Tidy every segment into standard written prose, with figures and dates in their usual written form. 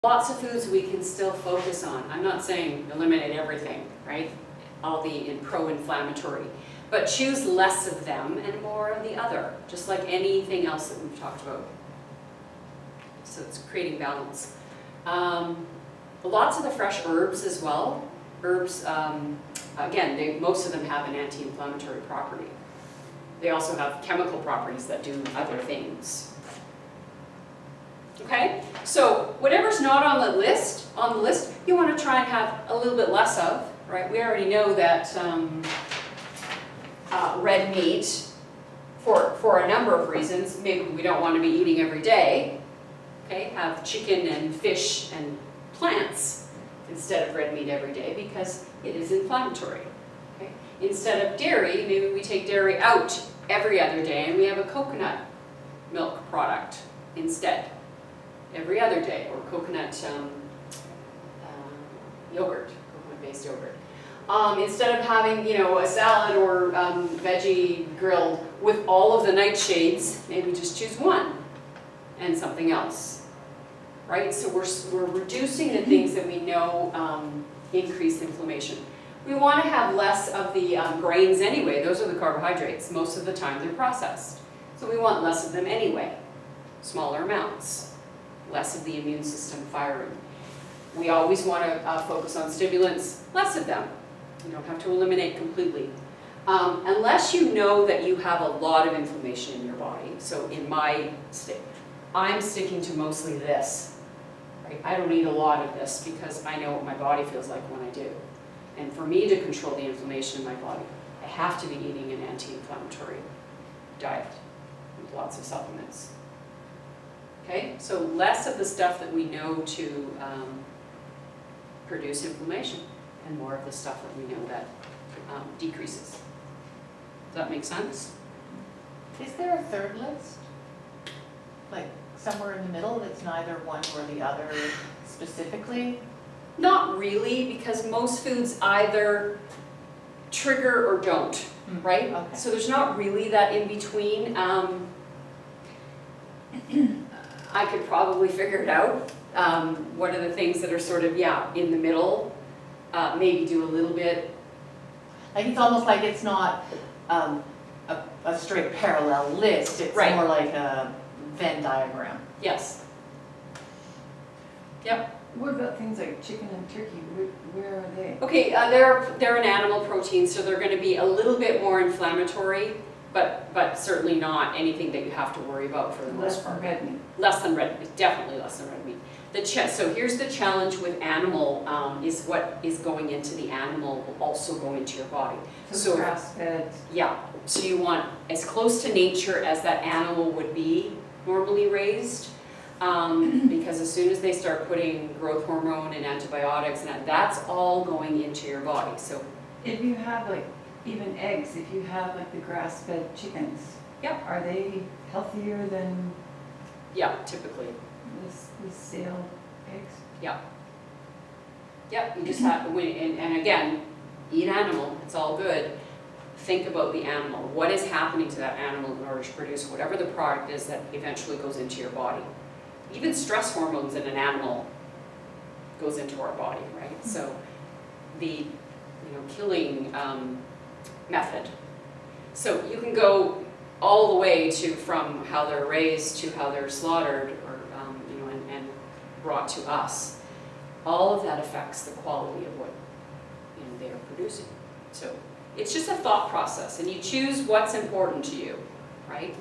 Lots of foods we can still focus on. I'm not saying eliminate everything, right? All the pro-inflammatory, but choose less of them and more of the other, just like anything else that we've talked about. So it's creating balance. Lots of the fresh herbs as well. Herbs, again, most of them have an anti-inflammatory property. They also have chemical properties that do other things. Okay, so whatever's not on the list, you want to try and have a little bit less of, right? We already know that red meat, for a number of reasons, maybe we don't want to be eating every day. Okay, have chicken and fish and plants instead of red meat every day because it is inflammatory. Okay, instead of dairy, maybe we take dairy out every other day and we have a coconut milk product instead. Every other day, or coconut yogurt, coconut-based yogurt. Instead of having, a salad or veggie grilled with all of the nightshades, maybe just choose one and something else, right? So we're reducing the things that we know increase inflammation. We want to have less of the grains anyway. Those are the carbohydrates. Most of the time they're processed. So we want less of them anyway, smaller amounts. Less of the immune system firing. We always want to focus on stimulants, less of them. You don't have to eliminate completely. Unless you know that you have a lot of inflammation in your body. So in my state, I'm sticking to mostly this. Right? I don't eat a lot of this because I know what my body feels like when I do. And for me to control the inflammation in my body, I have to be eating an anti-inflammatory diet with lots of supplements. Okay, so less of the stuff that we know to produce inflammation and more of the stuff that we know that decreases. Does that make sense? Is there a third list? Like somewhere in the middle that's neither one or the other specifically? Not really, because most foods either trigger or don't, right? Okay. So there's not really that in between. I could probably figure it out. What are the things that are sort of, in the middle? Maybe do a little bit. Like it's almost like it's not a straight parallel list. It's Right. more like a Venn diagram. Yes. Yep. What about things like chicken and turkey? Where are they? Okay, they're an animal protein, so they're going to be a little bit more inflammatory, but certainly not anything that you have to worry about for the most Less part. than red meat. Less than red meat, definitely less than red meat. So here's the challenge with animal, is what is going into the animal will also go into your body. So grass-fed. Yeah, so you want as close to nature as that animal would be normally raised, because as soon as they start putting growth hormone and antibiotics, and that's all going into your body. So If you have like even eggs, if you have like the grass-fed chickens, Yep. are they healthier than yeah, typically. the sale eggs? Yep, you just have to win, and again, eat animal, it's all good. Think about the animal. What is happening to that animal in order to produce whatever the product is that eventually goes into your body. Even stress hormones in an animal goes into our body, right? So the killing method. So you can go all the way to from how they're raised to how they're slaughtered, or and brought to us. All of that affects the quality of what they are producing. So it's just a thought process, and you choose what's important to you, right?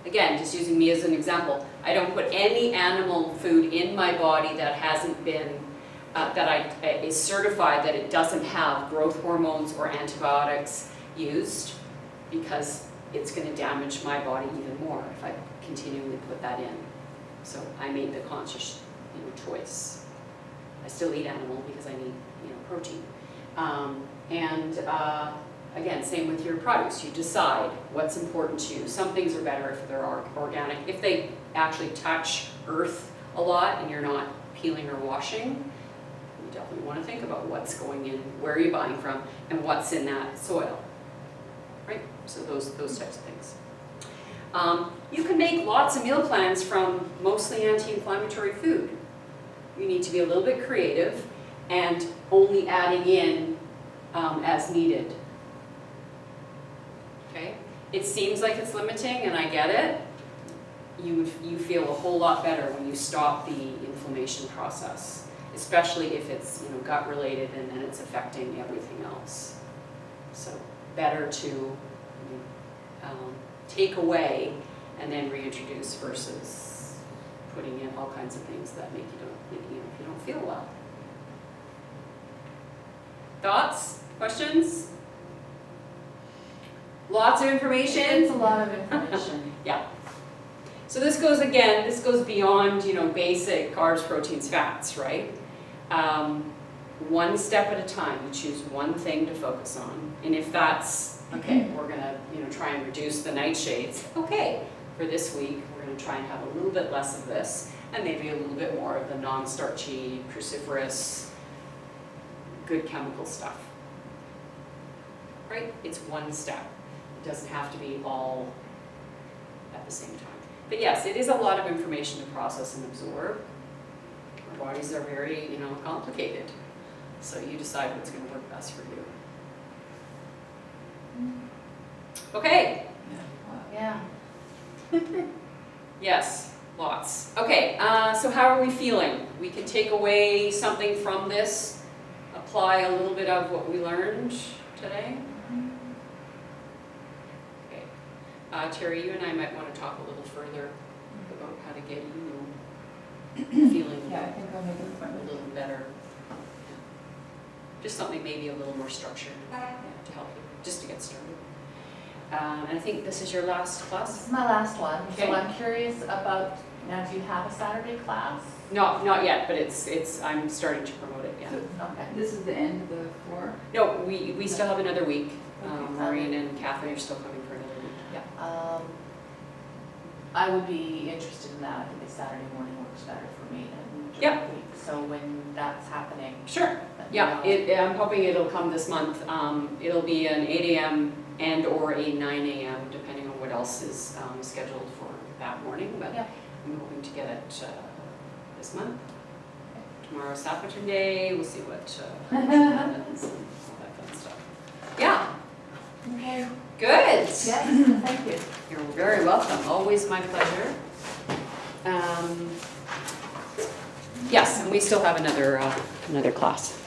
Again, just using me as an example, I don't put any animal food in my body that hasn't been, is certified that it doesn't have growth hormones or antibiotics used, because it's going to damage my body even more if I continually put that in. So I made the conscious choice. I still eat animal because I need protein. Again, same with your produce. You decide what's important to you. Some things are better if they're organic. If they actually touch earth a lot and you're not peeling or washing, you definitely want to think about what's going in, where are you buying from, and what's in that soil. Right? So those types of things. You can make lots of meal plans from mostly anti-inflammatory food. We need to be a little bit creative and only adding in as needed. Okay? It seems like it's limiting, and I get it. You feel a whole lot better when you stop the inflammation process, especially if it's, you know, gut related and then it's affecting everything else. So better to take away and then reintroduce versus putting in all kinds of things that make you don't feel well. Thoughts? Questions? Lots of information? It's a lot of information. Yeah. So this goes beyond, you know, basic carbs, proteins, fats, right? One step at a time, you choose one thing to focus on. And if that's, okay, we're gonna, you know, try and reduce the nightshades, okay, for this week, we're gonna try and have a little bit less of this, and maybe a little bit more of the non-starchy, cruciferous, good chemical stuff. Right? It's one step. It doesn't have to be all at the same time. But yes, it is a lot of information to process and absorb. Our bodies are very, you know, complicated. So you decide what's going to work best for you. Okay. Yeah. Yes, lots. Okay, so how are we feeling? We can take away something from this, apply a little bit of what we learned today. Okay. Terry, you and I might want to talk a little further about how to get you feeling Yeah, I think I'll make an a appointment. little better. Just something maybe a little more structured to help you, just to get started. And I think this is your last This class? is my last one, Okay. so I'm curious about, now do you have a Saturday class? No, not yet, but I'm starting to promote it, yeah. So Okay. this is the end of the 4? No, we still have another week. Okay. Maureen and Catherine are still coming for another week, yeah. I would be interested in that. I think a Saturday morning works better for me than during Yeah. the week. So when that's happening. Sure, let me yeah, know. I'm hoping it'll come this month. It'll be an 8 a.m. and or a 9 a.m. depending on what else is scheduled for that morning, but Yeah. I'm hoping to get it this month. Tomorrow's Saturday Day, we'll see what happens and all that fun stuff. Yeah, Okay. good. Yes, thank you. You're very welcome, always my pleasure. Yes, and we still have another class.